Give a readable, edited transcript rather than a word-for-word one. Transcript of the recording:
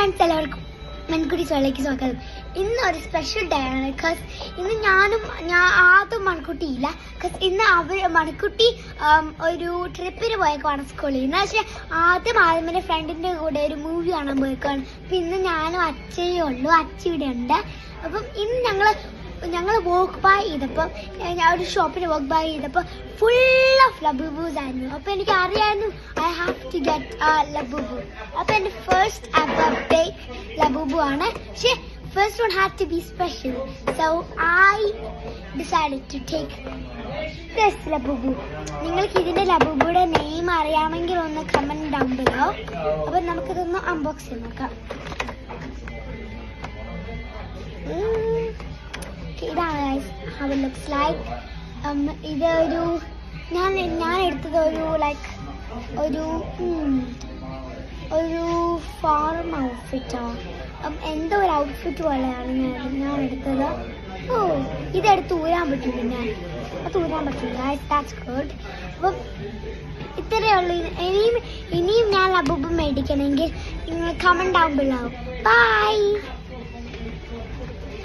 Friends, എല്ലാവർക്കും മൺകുട്ടി ഷോയിലേക്ക് സ്വാഗതം. ഇന്ന് ഒരു സ്പെഷ്യൽ ഡേ ആണ്. ബിക്കോസ് ഇന്ന് ഞാൻ ആദ്യം മൺകുട്ടിയില്ല. ബിക്കോസ് ഇന്ന് മൺകുട്ടി ഒരു ട്രിപ്പിന് പോയേക്കുവാണ് സ്കൂളിൽ നിന്ന്. പക്ഷെ ആദ്യം ഫ്രണ്ടിൻ്റെ കൂടെ ഒരു മൂവി കാണാൻ പോയേക്കുവാണ്. അപ്പം ഇന്ന് ഞാനും അച്ഛനേ ഉള്ളൂ, അച്ഛ ഇവിടെ ഉണ്ട്. അപ്പം ഇന്ന് ഞങ്ങൾ വോക്ക് ബൈ ചെയ്തപ്പോൾ ഒരു ഷോപ്പിൽ വോക്ക് ബൈ ചെയ്തപ്പോൾ ഫുൾ ഓഫ് ലബൂബൂസ് ആയിരുന്നു. അപ്പോൾ എനിക്ക് അറിയായിരുന്നു I have to get Labubu. അപ്പോൾ എൻ്റെ ഫസ്റ്റ് എവർ ബേക്ക് ലബൂബു ആണ്. പക്ഷേ first one had to be special, so I decided to take this labubu. നിങ്ങൾക്ക് ഇതിന്റെ ലബൂബുയുടെ നെയിം അറിയാമെങ്കിൽ ഒന്ന് കമന്റ് ഡൗൺ ബിലോ. അപ്പോൾ നമുക്കിതൊന്ന് അൺബോക്സ് ചെയ്ത് നോക്കാം. ഇതാണ് guys how it looks like. ഇതൊരു ഞാൻ എടുത്തത് ഒരു ഫാർം ഔട്ട്ഫിറ്റാണ്. എന്തോ ഒരു ഔട്ട്ഫിറ്റ് പോലെയാണ് ഞാൻ എടുത്തത്. ഇതെടുത്ത് ഊരാൻ പറ്റും, പിന്നെ അത് ഊരാൻ പറ്റില്ല. That's good. അപ്പം ഇത്രയേ ഉള്ളൂ. ഇനിയും ഞാൻ ലബൂബ് മേടിക്കണമെങ്കിൽ നിങ്ങൾ കമന്റ് ഡൗൺ ബിലോ. ബൈ.